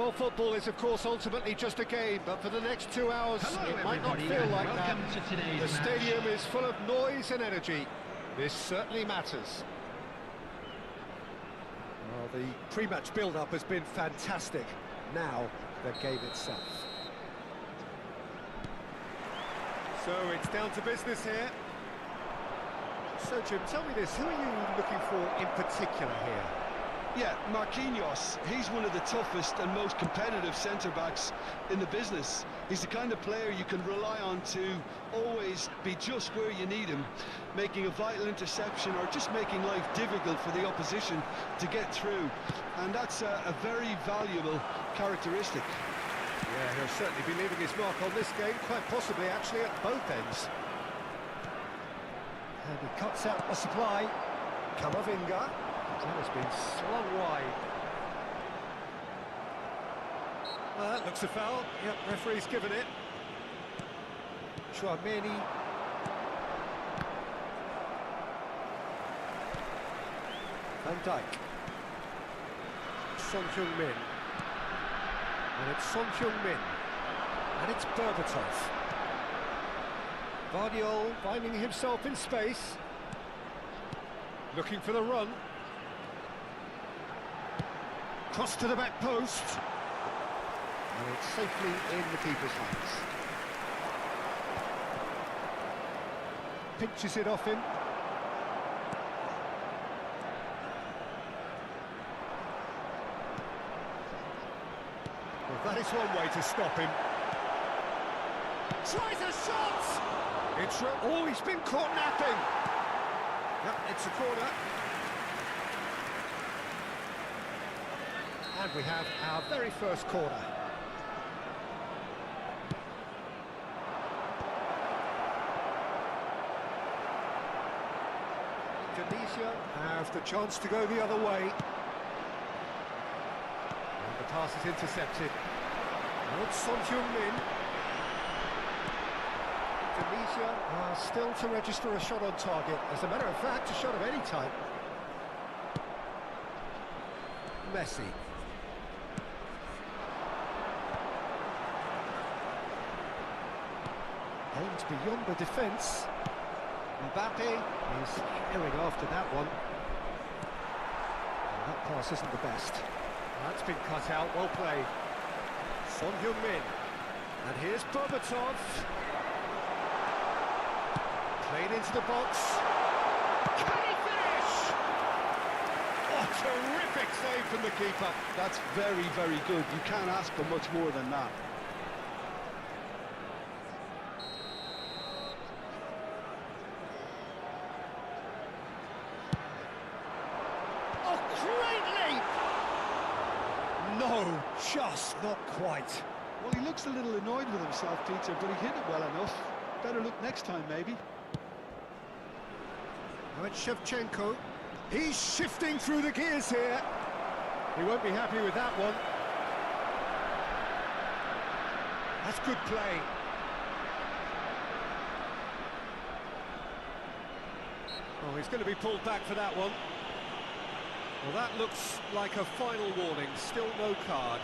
Well, football is, of course, ultimately just a game, but for the next 2 hours, it might not feel like that. The stadium is full of noise and energy. This certainly matters. Well, the pre-match build-up has been fantastic. Now, the game itself. So it's down to business here. So, Jim, tell me this, who are you looking for in particular here? Yeah, Marquinhos, he's one of the toughest and most competitive centre-backs in the business. He's the kind of player you can rely on to always be just where you need him, making a vital interception or just making life difficult for the opposition to get through. And that's a very valuable characteristic. Yeah, he'll certainly be leaving his mark on this game, quite possibly actually at both ends. And he cuts out the supply. Camavinga. That has been slung wide. Well, that looks a foul. Yep, referee's given it. Chouameni. Van Dijk. Son Heung-min. And it's Son Heung-min. And it's Berbatov. Vardiol finding himself in space. Looking for the run. Cross to the back post. And it's safely in the keeper's hands. Pinches it off him. Well, that is one way to stop him. Tries a shot! It's... Oh, he's been caught napping! Yep, it's a corner. And we have our very first corner. Indonesia have the chance to go the other way. And the pass is intercepted. Now it's Son Heung-min. Indonesia are still to register a shot on target. As a matter of fact, a shot of any type. Messi. Aimed beyond the defence. Mbappe is herring after that one. And that pass isn't the best. That's been cut out, well played. Son Heung-min. And here's Berbatov. Played into the box. Can he finish? Oh, terrific save from the keeper. That's very, very good. You can't ask for much more than that. No, just not quite. Well, he looks a little annoyed with himself, Peter, but he hit it well enough. Better look next time, maybe. Now it's Shevchenko. He's shifting through the gears here. He won't be happy with that one. That's good play. Oh, he's going to be pulled back for that one. Well, that looks like a final warning, still no card.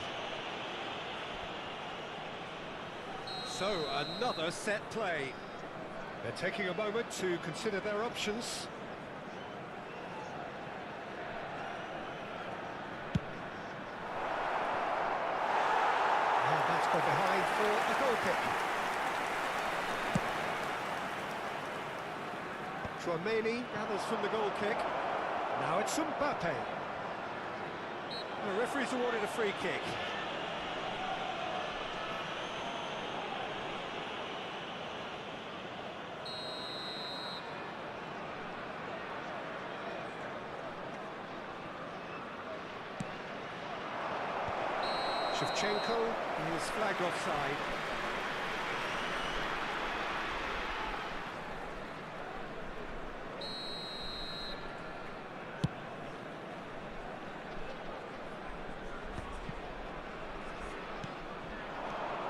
So, another set play. They're taking a moment to consider their options. And that's gone behind for a goal kick. Chouameni gathers from the goal kick. Now it's Mbappe. The referee's awarded a free kick. Shevchenko is flagged offside.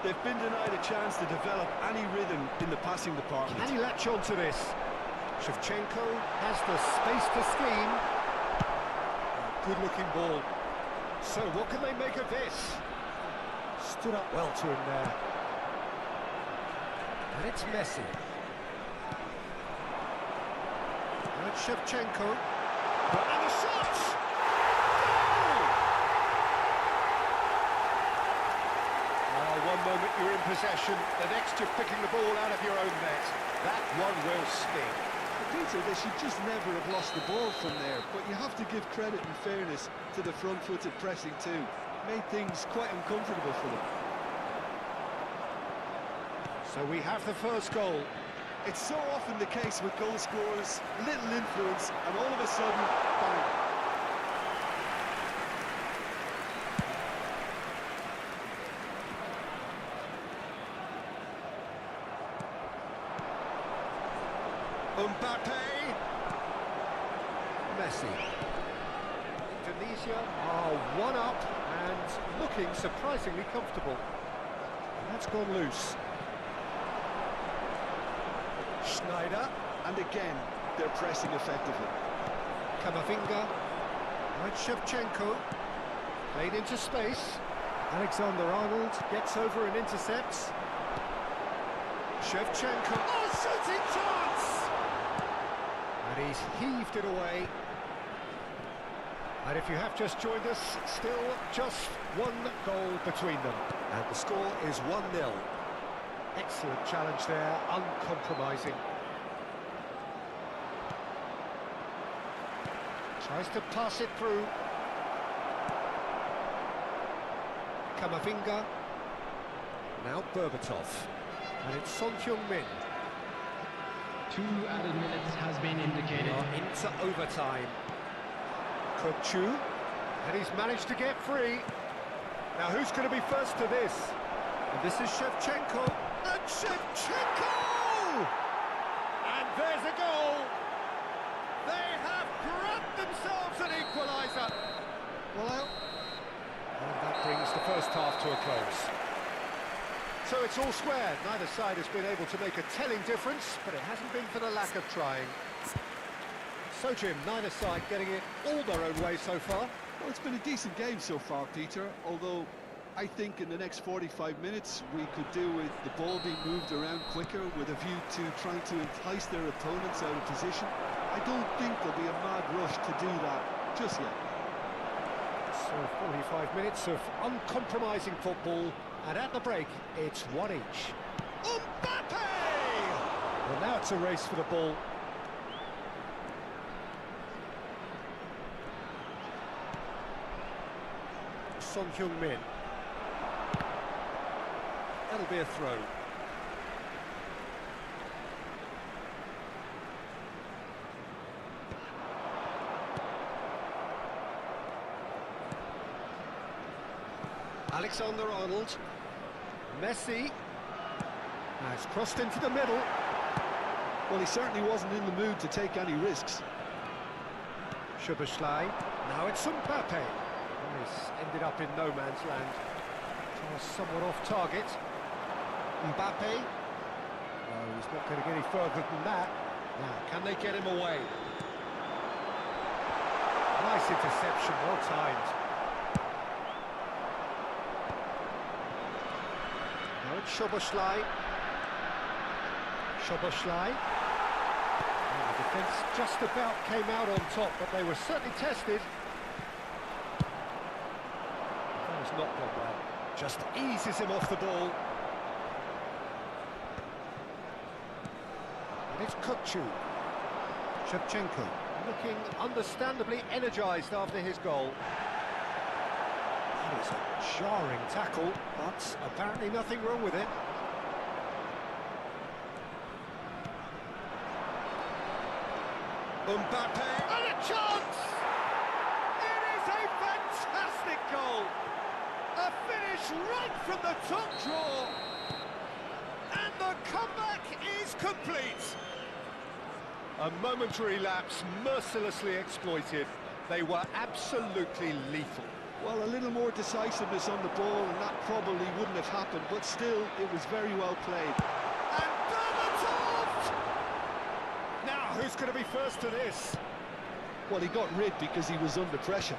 They've been denied a chance to develop any rhythm in the passing department. Can he latch on to this? Shevchenko has the space to scheme. Good-looking ball. So what can they make of this? stood up well to him there. And it's Messi. And it's Shevchenko. And the shot! One moment you're in possession, the next you're picking the ball out of your own net. That one will sting. Peter, they should just never have lost the ball from there, but you have to give credit and fairness to the front-footed pressing too. Made things quite uncomfortable for them. So we have the first goal. It's so often the case with goal scorers, little influence, and all of a sudden, bang. Mbappe. Messi. Indonesia are one up and looking surprisingly comfortable. And that's gone loose. Schneider. And again, they're pressing effectively. Kamavinga. Right, Shevchenko. Played into space. Alexander-Arnold gets over and intercepts. Shevchenko. Oh, shooting chance! And he's heaved it away. And if you have just joined us, still just one goal between them. And the score is 1-0. Excellent challenge there, uncompromising. Tries to pass it through. Kamavinga. Now Berbatov. And it's Son Heung-min. 2 added minutes has been indicated. Into overtime. Kukçu. And he's managed to get free. Now who's going to be first to this? And this is Shevchenko. And Shevchenko! And there's a goal! They have grabbed themselves an equaliser. Well, and that brings the first half to a close. So it's all square. Neither side has been able to make a telling difference, but it hasn't been for the lack of trying. So, Jim, neither side getting it all their own way so far. Well, it's been a decent game so far, Peter, although I think in the next 45 minutes we could do with the ball being moved around quicker with a view to trying to entice their opponents out of position. I don't think there'll be a mad rush to do that just yet. So 45 minutes of uncompromising football, and at the break, it's one each. Mbappe! Well, now it's a race for the ball. Son Heung-min. That'll be a throw. Alexander-Arnold. Messi. Now it's crossed into the middle. Well, he certainly wasn't in the mood to take any risks. Szoboszlai. Now it's Mbappe. He's ended up in no man's land. Somewhat off target. Mbappe. No, he's not going to get any further than that. Now, can they get him away? Nice interception, well timed. Now it's Szoboszlai. Szoboszlai. The defence just about came out on top, but they were certainly tested. That has not gone well. Just eases him off the ball. And it's Kukçu. Shevchenko looking understandably energised after his goal. That is a jarring tackle, but apparently nothing wrong with it. Mbappe, and a chance! It is a fantastic goal! A finish right from the top draw! And the comeback is complete! A momentary lapse mercilessly exploited. They were absolutely lethal. Well, a little more decisiveness on the ball and that probably wouldn't have happened, but still, it was very well played. And Berbatov! Now, who's going to be first to this? Well, he got rid because he was under pressure.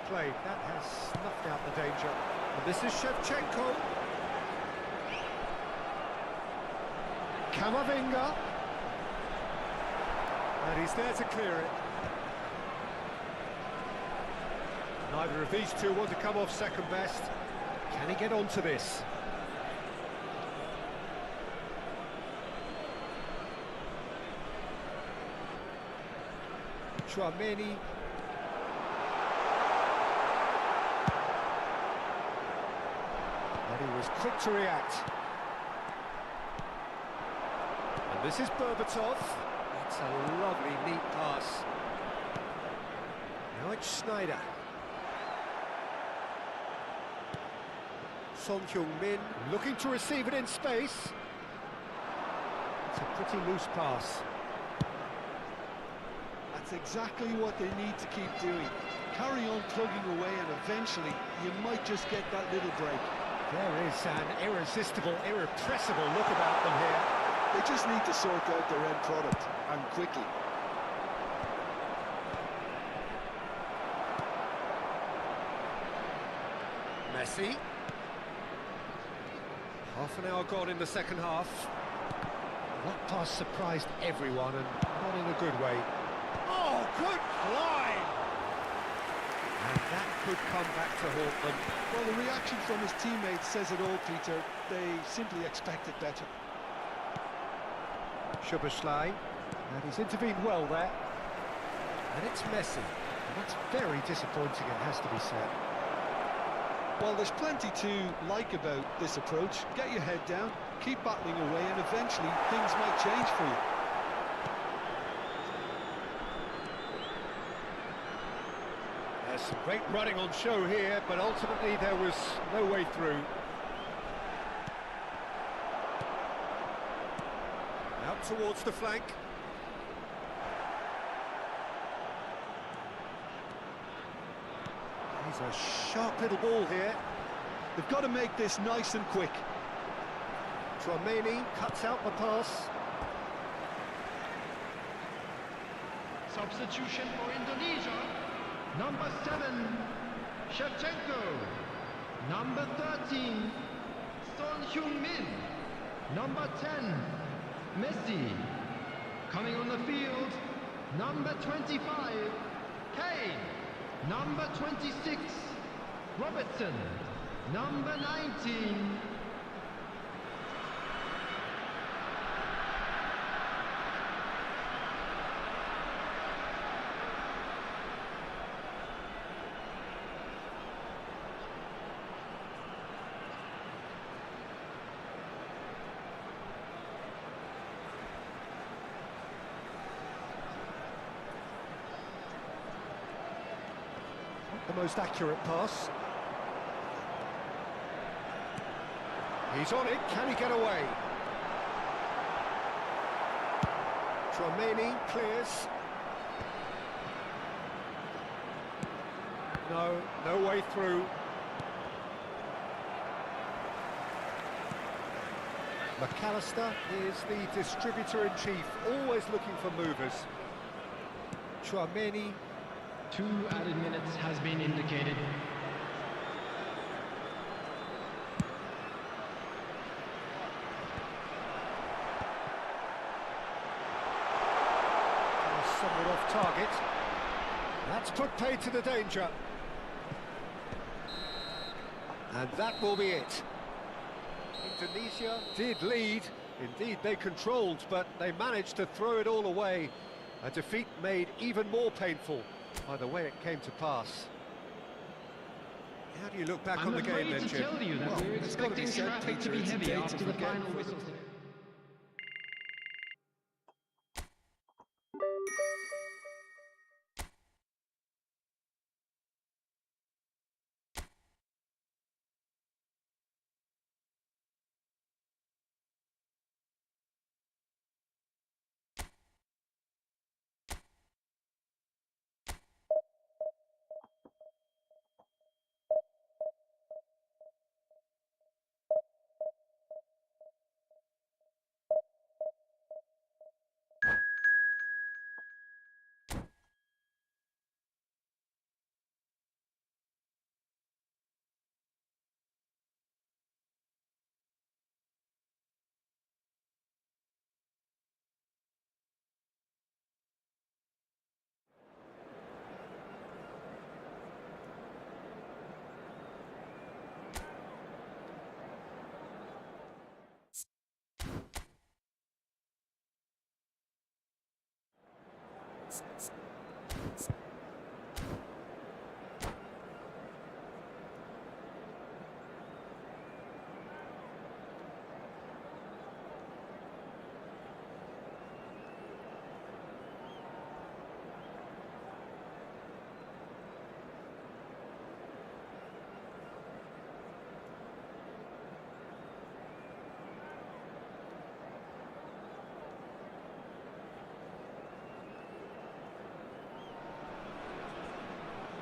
played. That has snuffed out the danger. And this is Shevchenko. Camavinga. And he's there to clear it. Neither of these two want to come off second best. Can he get onto this? Chouameni. And he was quick to react. And this is Berbatov. That's a lovely, neat pass. Now it's Schneider. Son Heung-min looking to receive it in space. It's a pretty loose pass. That's exactly what they need to keep doing. Carry on plugging away and eventually you might just get that little break. There is an irresistible, irrepressible look about them here. They just need to sort out their end product, and quickly. Messi. Half an hour gone in the second half. That pass surprised everyone, and not in a good way. Oh, good fly! And that could come back to haunt them. Well, the reaction from his teammates says it all, Peter. They simply expected better. Szoboszlai, and he's intervened well there. And it's Messi. And that's very disappointing, it has to be said. Well, there's plenty to like about this approach. Get your head down, keep battling away, and eventually things might change for you. There's some great running on show here, but ultimately there was no way through. Out towards the flank. He's a sharp little ball here. They've got to make this nice and quick. Chouameni cuts out the pass. Substitution for Indonesia. Number 7, Shevchenko. Number 13, Son Heung-min. Number 10, Messi. Coming on the field, number 25, Kane. Number 26, Robertson. Number 19, The most accurate pass. He's on it, can he get away? Chouameni clears. No way through. McAllister is the distributor-in-chief, always looking for movers. Chouameni. 2 added minutes has been indicated. Somewhat off target. That's put paid to the danger. And that will be it. Indonesia did lead. Indeed, they controlled, but they managed to throw it all away. A defeat made even more painful by the way it came to pass. How do you look back on the game then, Jim? I'm afraid to tell you that we're expecting traffic to be heavy after the final whistle.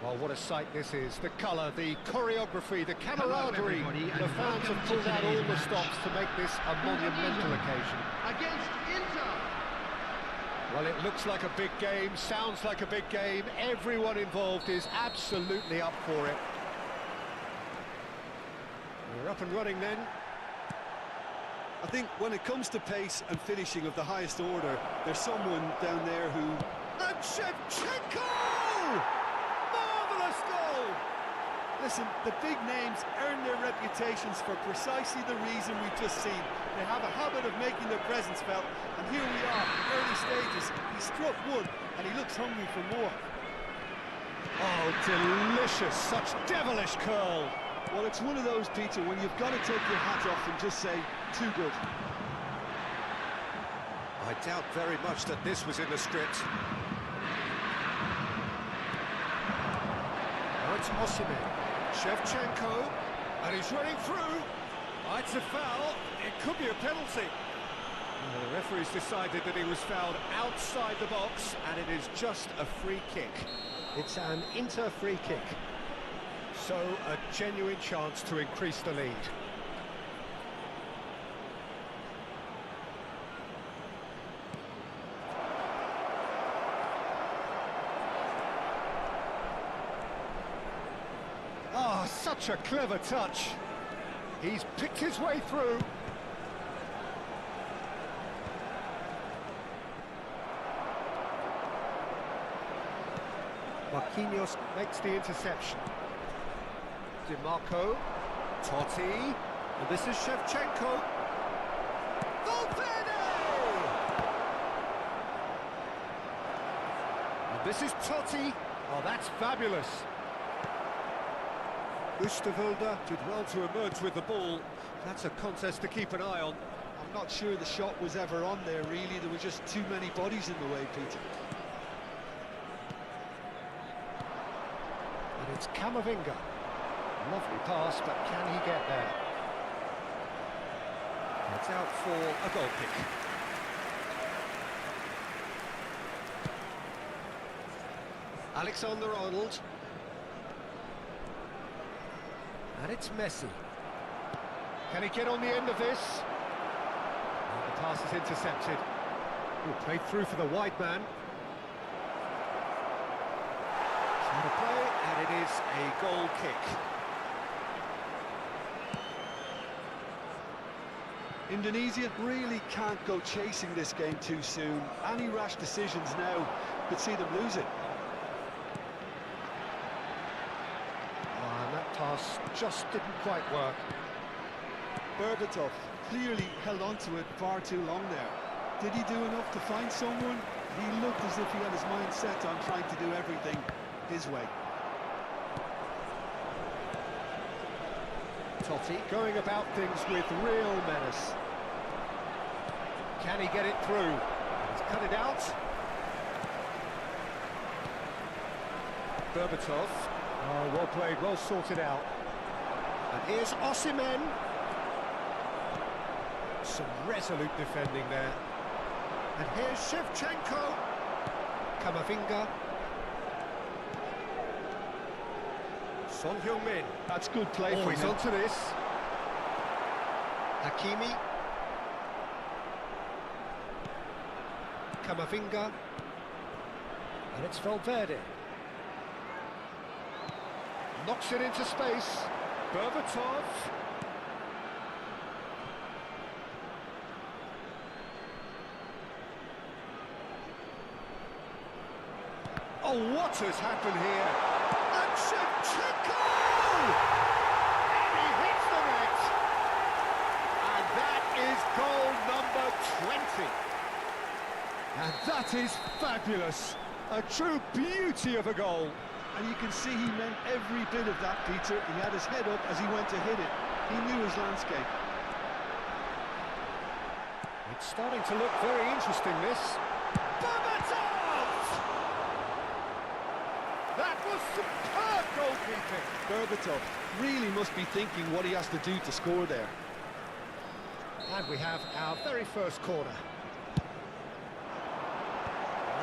Well, what a sight this is. The colour, the choreography, the camaraderie. The fans have pulled out all the stops to make this a monumental occasion. Against Inter. Well, it looks like a big game, sounds like a big game. Everyone involved is absolutely up for it. We're up and running then. I think when it comes to pace and finishing of the highest order, there's someone down there who... And Shevchenko! Marvellous goal! Listen, the big names earn their reputations for precisely the reason we've just seen. They have a habit of making their presence felt, and here we are, early stages. He struck one, and he looks hungry for more. Oh, delicious, such devilish curl. Well, it's one of those, Peter, when you've got to take your hat off and just say, too good. I doubt very much that this was in the script. Now it's Osimhen. Shevchenko, and he's running through. Oh, it's a foul. It could be a penalty. Well, the referee's decided that he was fouled outside the box, and it is just a free kick. It's an Inter free kick. So, a genuine chance to increase the lead. Ah, such a clever touch. He's picked his way through. Marquinhos makes the interception. Di Marco, Totti, and this is Shevchenko. Valverde! And this is Totti. Oh, that's fabulous. Buxtevolde did well to emerge with the ball. That's a contest to keep an eye on. I'm not sure the shot was ever on there, really. There were just too many bodies in the way, Peter. And it's Camavinga. Lovely pass, but can he get there? It's out for a goal kick. Alexander-Arnold. And it's Messi. Can he get on the end of this? And the pass is intercepted. Ooh, played through for the wide man. Trying to play, and it is a goal kick. Indonesia really can't go chasing this game too soon. Any rash decisions now could see them lose it. And that pass just didn't quite work. Berbatov clearly held on to it far too long there. Did he do enough to find someone? He looked as if he had his mind set on trying to do everything his way. Totti going about things with real menace. Can he get it through? He's cut it out. Berbatov. Oh, well played, well sorted out. And here's Osimhen. Some resolute defending there. And here's Shevchenko. Camavinga. Son Heung-min. That's good play Oh, from he's him. onto this. Hakimi. Camavinga. And it's Valverde. Knocks it into space. Berbatov. Oh, what has happened here? And Shevchenko! And he hits the net! And that is goal number 20. And that is fabulous. A true beauty of a goal. And you can see he meant every bit of that, Peter. He had his head up as he went to hit it. He knew his landscape. It's starting to look very interesting, this. Berbatov! That was superb goalkeeping. Berbatov really must be thinking what he has to do to score there. And we have our very first corner.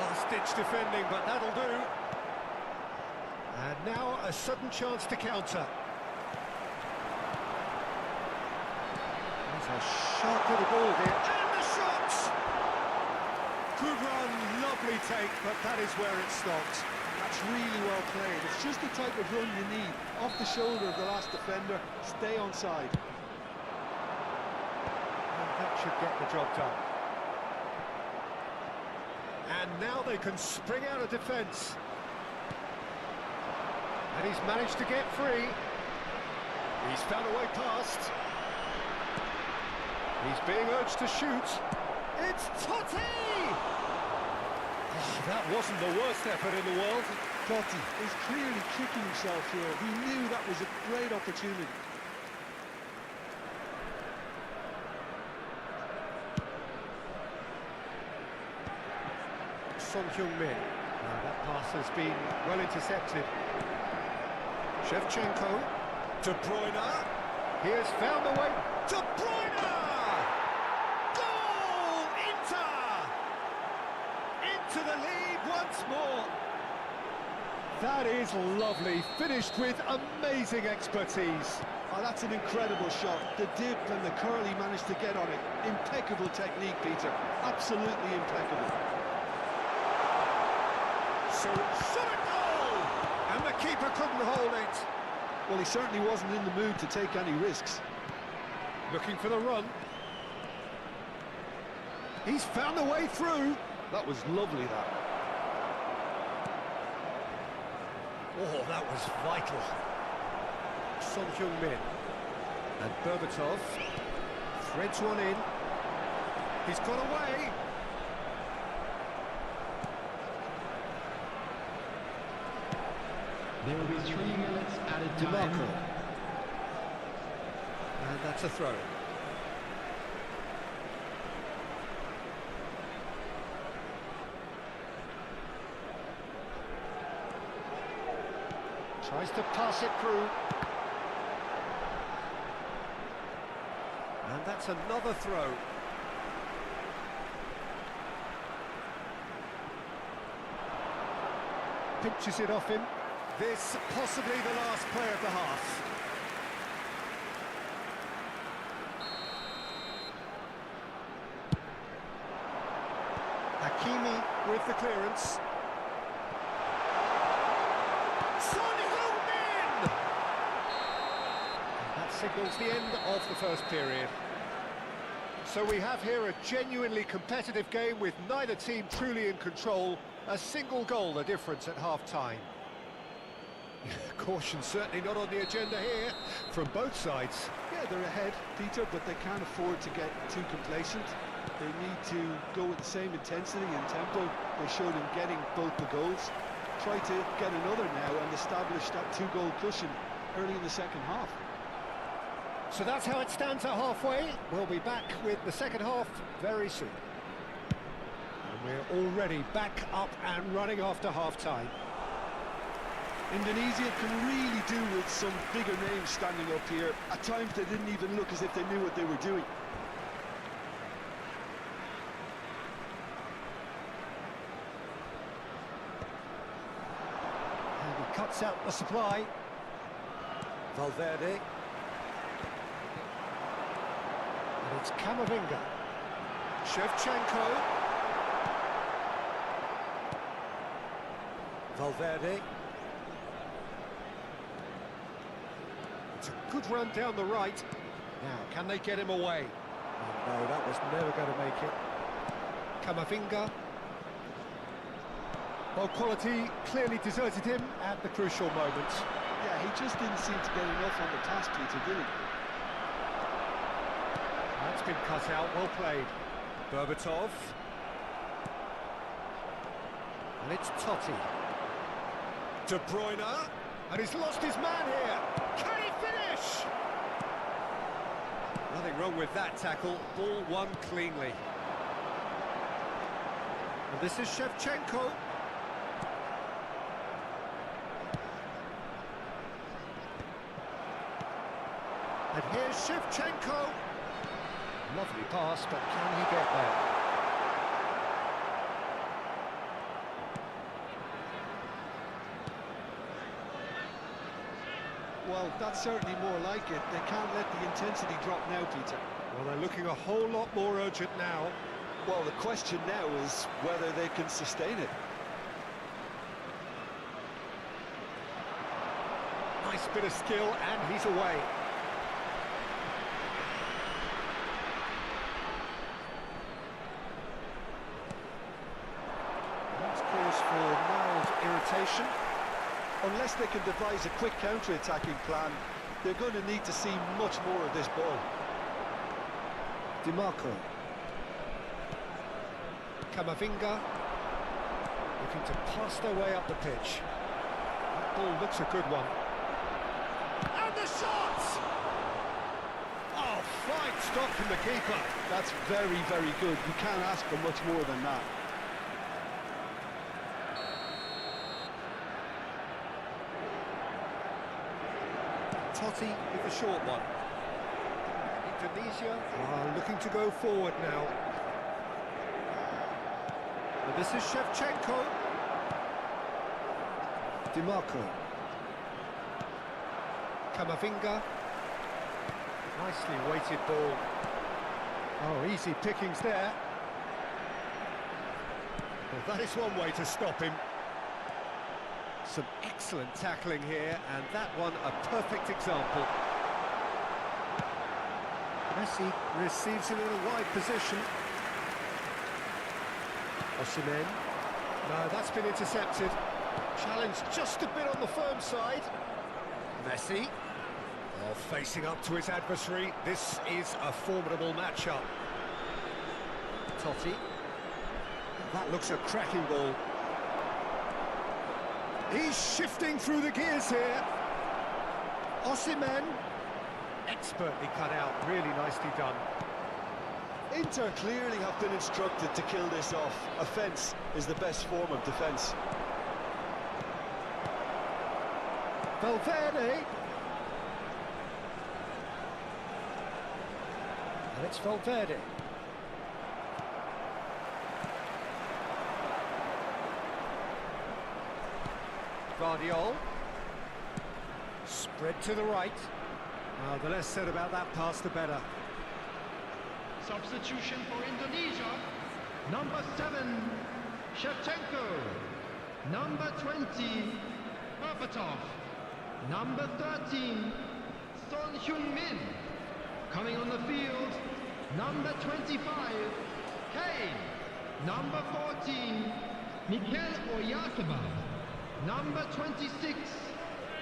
Last-ditch defending, but that'll do. And now a sudden chance to counter. There's a sharp little ball here. And the shot! Good run, lovely take, but that is where it stopped. That's really well played. It's just the type of run you need. Off the shoulder of the last defender, stay onside. And that should get the job done. And now they can spring out of defence. And he's managed to get free. He's found a way past. He's being urged to shoot. It's Totti! Oh, that wasn't the worst effort in the world. Totti is clearly kicking himself here. He knew that was a great opportunity. Son Heung-min. Now that pass has been well intercepted. Shevchenko. De Bruyne. He has found a way. De Bruyne! Goal! Inter! Into the lead once more. That is lovely. Finished with amazing expertise. Oh, that's an incredible shot. The dip and the curl he managed to get on it. Impeccable technique, Peter. Absolutely impeccable. So shot a goal! And the keeper couldn't hold it. Well, he certainly wasn't in the mood to take any risks. Looking for the run. He's found a way through. That was lovely, that. Oh, that was vital. Son Heung-min. And Berbatov threads one in. He's got away. There will be 3 minutes added time. DeMarco. And that's a throw. Tries to pass it through. And that's another throw. Pinches it off him. This possibly the last play of the half. Hakimi with the clearance. Son Heung-min! That signals the end of the first period. So we have here a genuinely competitive game with neither team truly in control. A single goal the difference at half-time. Caution certainly not on the agenda here from both sides. Yeah, they're ahead, Peter, but they can't afford to get too complacent. They need to go with the same intensity and tempo they showed in getting both the goals. Try to get another now and establish that 2-goal cushion early in the second half. So that's how it stands at halfway. We'll be back with the second half very soon. And we're already back up and running after half-time. Indonesia can really do with some bigger names standing up here. At times they didn't even look as if they knew what they were doing. And he cuts out the supply. Valverde. And it's Camavinga. Shevchenko. Valverde. It's a good run down the right. Now, can they get him away? Oh, no, that was never going to make it. Camavinga. Well, quality clearly deserted him at the crucial moment. Yeah, he just didn't seem to get enough on the task, Peter, did he? That's been cut out, well played. Berbatov. And it's Totti. De Bruyne. And he's lost his man here. Can he finish? Nothing wrong with that tackle. Ball won cleanly. And this is Shevchenko. And here's Shevchenko. Lovely pass, but can he get there? Well, that's certainly more like it. They can't let the intensity drop now, Peter. Well, they're looking a whole lot more urgent now. Well, the question now is whether they can sustain it. Nice bit of skill, and he's away. That's cause for mild irritation. Unless they can devise a quick counter-attacking plan, they're going to need to see much more of this ball. DiMarco. Camavinga. Looking to pass their way up the pitch. That ball looks a good one. And the shot! Oh, fine stop from the keeper. That's very, very good. You can't ask for much more than that. Totti with the short one. Indonesia are looking to go forward now. And this is Shevchenko. DiMarco. Camavinga. Nicely weighted ball. Oh, easy pickings there. Well, that is one way to stop him. Some excellent tackling here, and that one a perfect example. Messi receives him in a wide position. Osimhen. No, that's been intercepted. Challenge just a bit on the firm side. Messi. Oh, facing up to his adversary. This is a formidable matchup. Totti. That looks a cracking ball. He's shifting through the gears here. Osimhen. Expertly cut out, really nicely done. Inter clearly have been instructed to kill this off. Offence is the best form of defence. Valverde. And it's Valverde. Guardiola. Spread to the right. The less said about that pass, the better. Substitution for Indonesia. Number 7, Shevchenko. Number 20, Berbatov. Number 13, Son Heung-min. Coming on the field, number 25, Kane. Number 14, Mikel Oyarzabal. Number 26,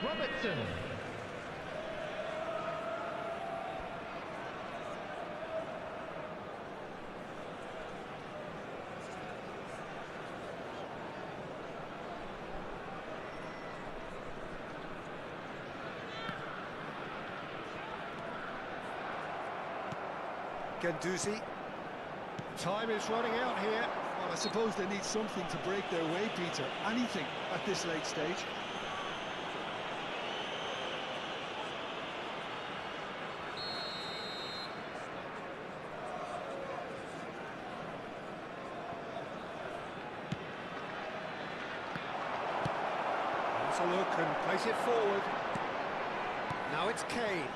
Robertson. Guendouzi. Time is running out here. Well, I suppose they need something to break their way, Peter. Anything at this late stage. Has a look and plays it forward. Now it's Kane.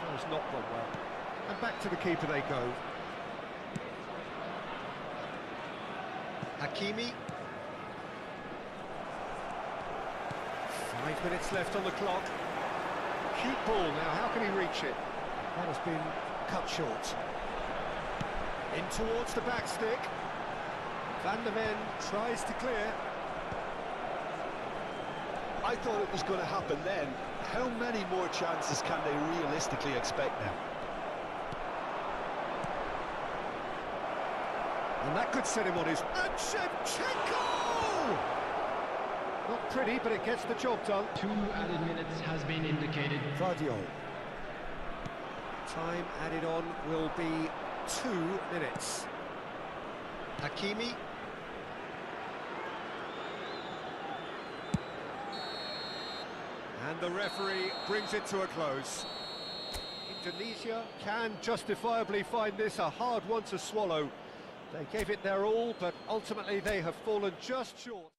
That has not gone well. And back to the keeper they go. Hakimi. 5 minutes left on the clock. Cute ball now, how can he reach it? That has been cut short. In towards the back stick. Van der Ven tries to clear. I thought it was going to happen then. How many more chances can they realistically expect now? And that could set him on his... And Shevchenko! Not pretty, but it gets the job done. 2 added minutes has been indicated. Vardiol. Time added on will be 2 minutes. Hakimi. And the referee brings it to a close. Indonesia can justifiably find this a hard one to swallow. They gave it their all, but ultimately they have fallen just short.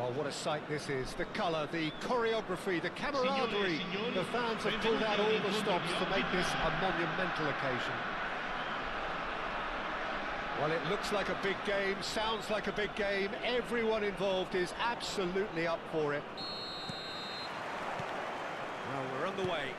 Oh, what a sight this is. The colour, the choreography, the camaraderie. The fans have pulled out all the stops to make this a monumental occasion. Well, it looks like a big game, sounds like a big game. Everyone involved is absolutely up for it. Well, we're on the way.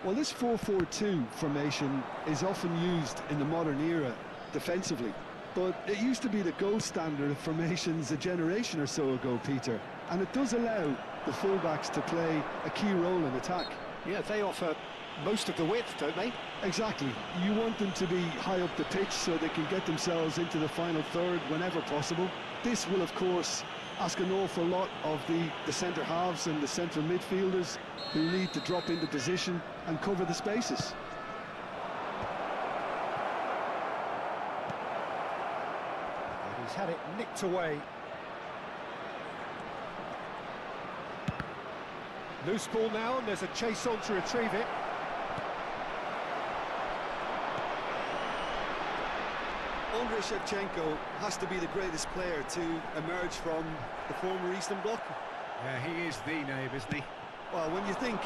Well, this 4-4-2 formation is often used in the modern era defensively. But it used to be the gold standard of formations a generation or so ago, Peter. And it does allow the fullbacks to play a key role in attack. Yeah, they offer most of the width, don't they? Exactly. You want them to be high up the pitch so they can get themselves into the final third whenever possible. This will, of course, ask an awful lot of the centre halves and the central midfielders who need to drop into position and cover the spaces. He's had it nicked away. Loose ball now, and there's a chase on to retrieve it. Andrei Shevchenko has to be the greatest player to emerge from the former Eastern Bloc. Yeah, he is the name, isn't he? Well, when you think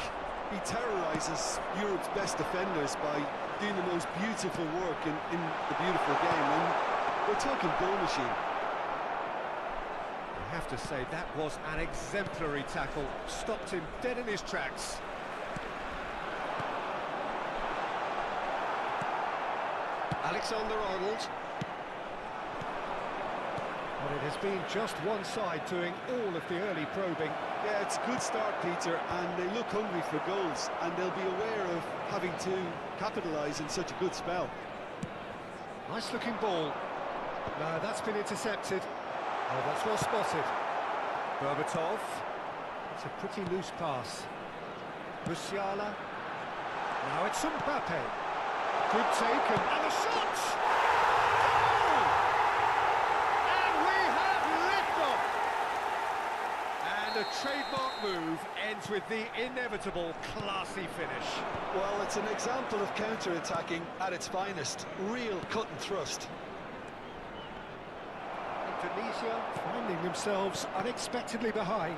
he terrorises Europe's best defenders by doing the most beautiful work in the beautiful game, and we're talking goal machine. I have to say, that was an exemplary tackle. Stopped him dead in his tracks. Alexander-Arnold. But it has been just one side doing all of the early probing. Yeah, it's a good start, Peter, and they look hungry for goals, and they'll be aware of having to capitalise in such a good spell. Nice looking ball. No, that's been intercepted. Oh, that's well spotted. Berbatov. It's a pretty loose pass. Musiala. Now it's Mbappe. Good take and the shot! Goal! And we have liftoff! And a trademark move ends with the inevitable classy finish. Well, it's an example of counter-attacking at its finest. Real cut and thrust. Indonesia finding themselves unexpectedly behind.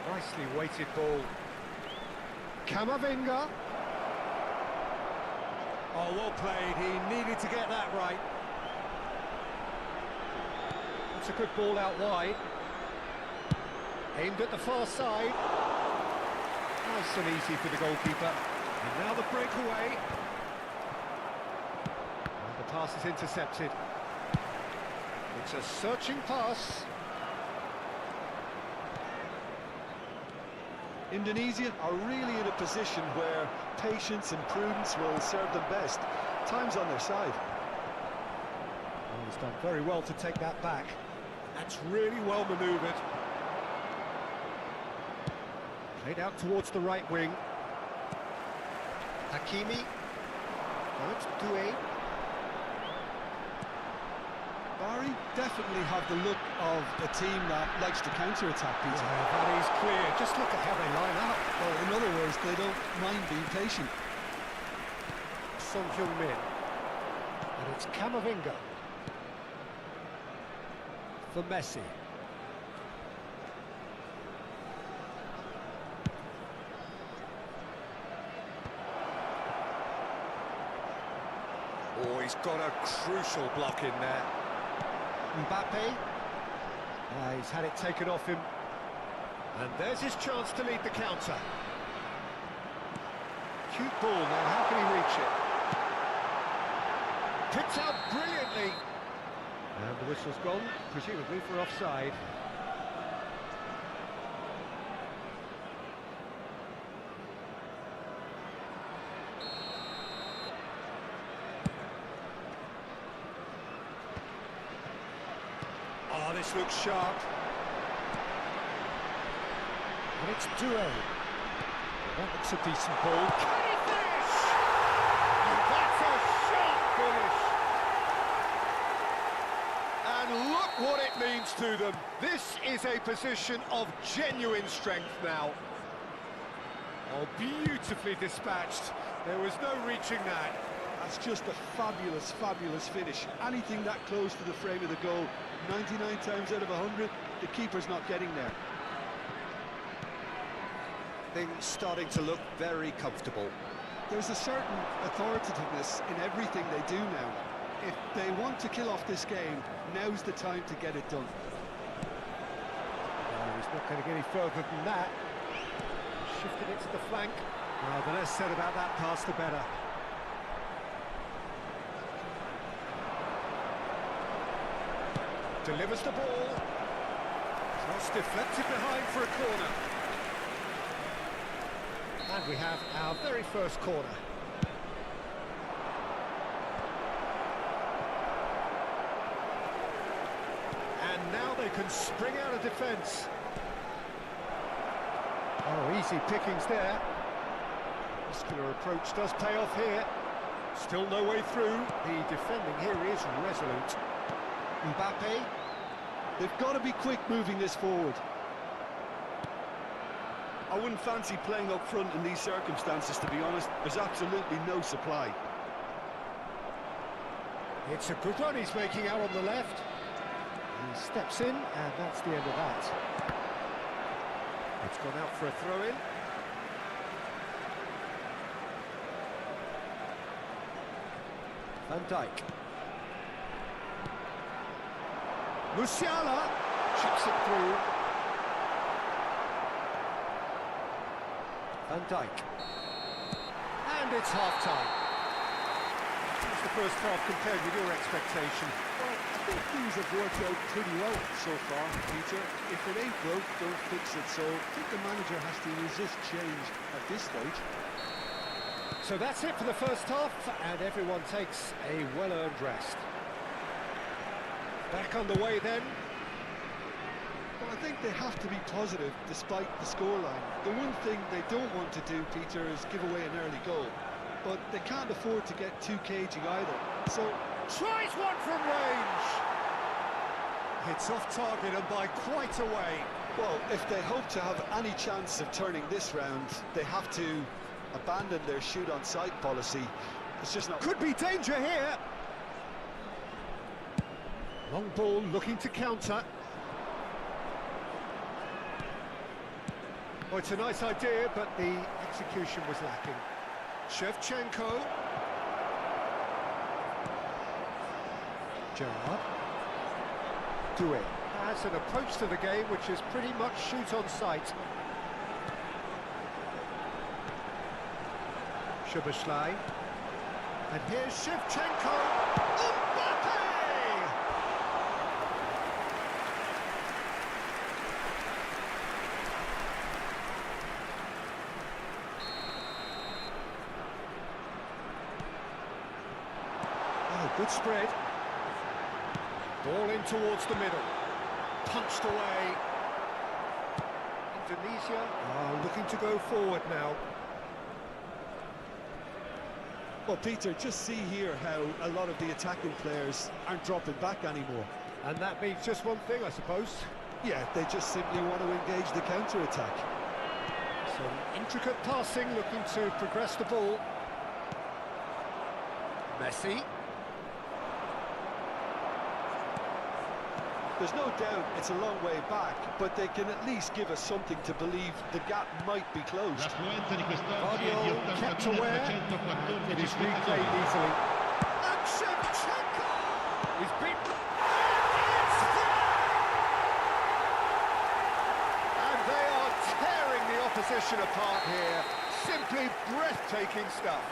Nicely weighted ball. Camavinga. Oh, well played. He needed to get that right. It's a good ball out wide. Aimed at the far side. Nice and easy for the goalkeeper. And now the breakaway. And the pass is intercepted. It's a searching pass. Indonesia are really in a position where patience and prudence will serve them best. Time's on their side. Oh, he's done very well to take that back. That's really well manoeuvred. Played out towards the right wing. Hakimi. Now it's Doué. Barry definitely have the look of a team that likes to counter-attack, Peter. Yeah, that is clear. Just look at how they line up. Well, in other words, they don't mind being patient. Son Heung-min. And it's Camavinga. For Messi. Oh, he's got a crucial block in there. Mbappe. He's had it taken off him. And there's his chance to lead the counter. Cute ball now, how can he reach it? Picked out brilliantly. And the whistle's gone, presumably for offside. Oh, this looks sharp. And it's Doué. That looks a decent ball. Can he finish? That's a sharp finish. And look what it means to them. This is a position of genuine strength now. Oh, beautifully dispatched. There was no reaching that. That's just a fabulous, fabulous finish. Anything that close to the frame of the goal, 99 times out of 100, the keeper's not getting there. Things starting to look very comfortable. There's a certain authoritativeness in everything they do now. If they want to kill off this game, now's the time to get it done. He's not going to get any further than that. Shifted it to the flank. Well, the less said about that pass, the better. Delivers the ball. Cross deflected behind for a corner. And we have our very first corner. And now they can spring out of defence. Oh, easy pickings there. Muscular approach does pay off here. Still no way through. The defending here is resolute. Mbappe. They've got to be quick moving this forward. I wouldn't fancy playing up front in these circumstances, to be honest. There's absolutely no supply. It's a good run he's making out on the left. He steps in, and that's the end of that. It's gone out for a throw-in. Van Dijk. Musiala Chips it through. Van Dijk. And it's half-time. How's the first half compared with your expectation? Well, I think things have worked out pretty well so far, Peter. If it ain't broke, don't fix it. So I think the manager has to resist change at this stage. So that's it for the first half, and everyone takes a well-earned rest. Back underway then. Well, I think they have to be positive despite the scoreline. The one thing they don't want to do, Peter, is give away an early goal. But they can't afford to get too cagey either. So, tries one from range. It's off target and by quite a way. well, if they hope to have any chance of turning this round, they have to abandon their shoot-on-sight policy. It's just not... Could be danger here. Long ball looking to counter. Well, it's a nice idea, but the execution was lacking. Shevchenko. Gerrard. Doué has an approach to the game which is pretty much shoot on sight. Szoboszlai. And here's Shevchenko. Mbappe! Oh, good spread. Ball in towards the middle. Punched away. Indonesia are looking to go forward now. Well, Peter, just see here how a lot of the attacking players aren't dropping back anymore. And that means just one thing, I suppose. Yeah, they just simply want to engage the counter-attack. Some intricate passing, looking to progress the ball. Messi. There's no doubt it's a long way back, but they can at least give us something to believe the gap might be closed. Guardiola kept aware, and it is replayed easily. And Shevchenko! He's beaten. And they are tearing the opposition apart here. Simply breathtaking stuff.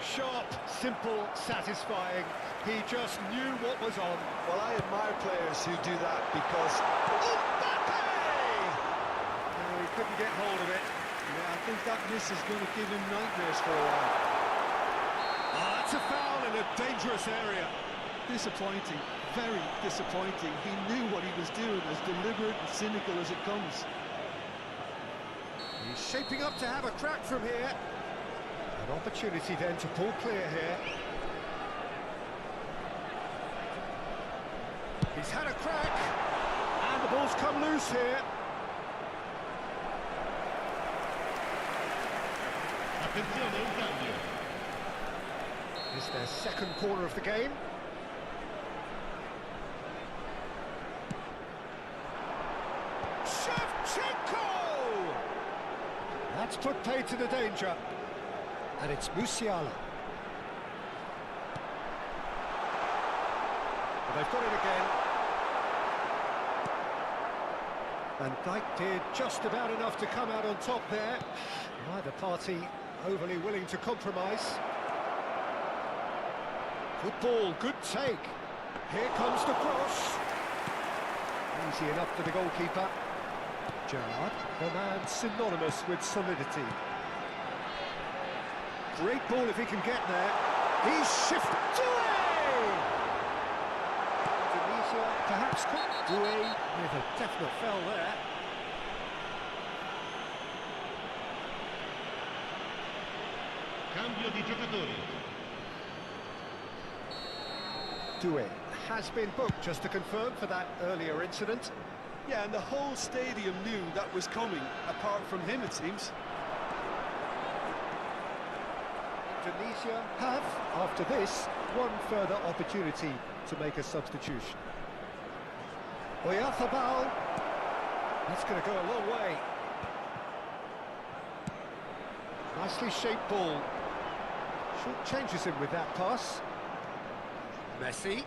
Sharp, simple, satisfying. He just knew what was on. Well, I admire players who do that because... Mbappe! No, he couldn't get hold of it. Yeah, I think that miss is going to give him nightmares for a while. That's a foul in a dangerous area. Disappointing, very disappointing. He knew what he was doing, as deliberate and cynical as it comes. He's shaping up to have a crack from here. An opportunity then to pull clear here. He's had a crack, and the ball's come loose here. It's their second corner of the game. Shevchenko! That's put paid to the danger. And it's Musiala. They've got it again. Van Dijk did just about enough to come out on top there. Neither party overly willing to compromise. Good ball, good take. Here comes the cross. Easy enough for the goalkeeper. Gerrard, the man synonymous with solidity. Great ball if he can get there. He's shifted away! Indonesia perhaps caught Doué with a definite foul there. Cambio di giocatori. Doué has been booked, just to confirm, for that earlier incident. Yeah, and the whole stadium knew that was coming, apart from him, it seems. Indonesia have, after this, one further opportunity to make a substitution. Oyarzabal, that's going to go a long way. Nicely shaped ball. Short changes him with that pass. Messi.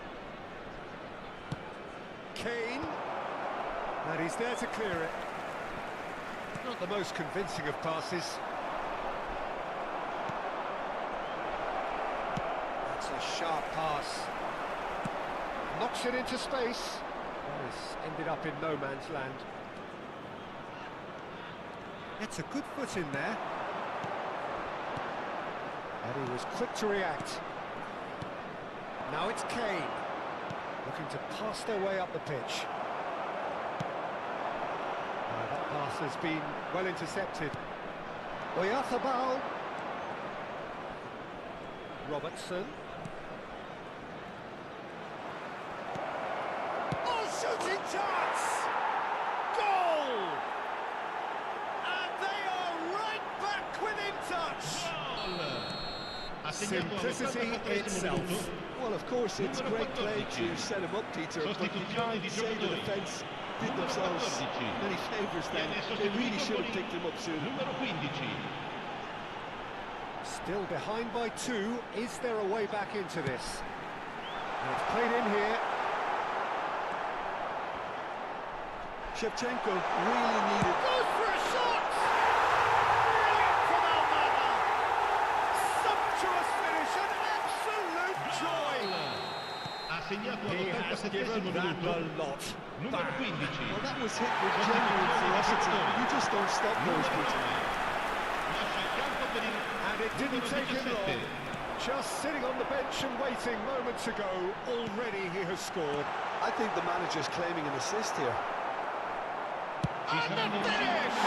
Kane. And he's there to clear it. Not the most convincing of passes. That's a sharp pass. Knocks it into space. Well, it's ended up in no man's land. It's a good foot in there. And he was quick to react. Now it's Kane, looking to pass their way up the pitch. That pass has been well intercepted. Oyarzabal. Robertson. Oh, shooting chance! Goal! And they are right back within touch! Simplicity itself. Well, of course, it's great play to set him up, Peter, but you can't say the defence did themselves many favours then. They really should have picked him up sooner. Numero 15. Still behind by 2. Is there a way back into this? And it's played in here. Shevchenko really needed... Goes for a shot! Brilliant from Almada! Sumptuous finish, an absolute joy! Ha segnato He has given that a lot. Numero 15. Well, that was hit with genuine ferocity. You just don't stop those people. Lascia il campo per il And it didn't take him long. Just sitting on the bench and waiting moments ago, already he has scored. I think the manager's claiming an assist here. Ci And the saranno finish!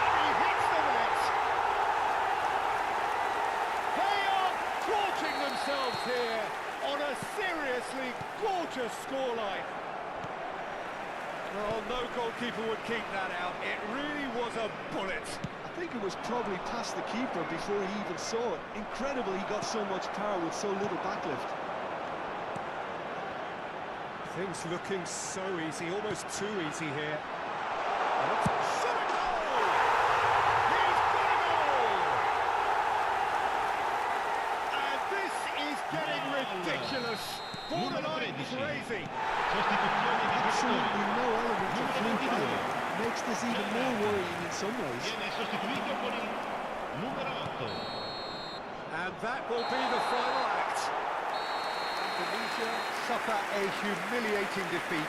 And he hits the net! They are gorging themselves here on a seriously gorgeous scoreline. Well, no goalkeeper would keep that out. It really was a bullet. I think it was probably past the keeper before he even saw it. Incredible he got so much power with so little backlift. Things looking so easy, almost too easy here. Shot a goal! He's got a goal! And this is getting ridiculous. Borderline crazy. sostituzione di Absolutely giocatori. no element of fluke either. Makes this even more worrying in some ways. Viene sostituito con il numero 8. And that will be the final act. Indonesia suffer a humiliating defeat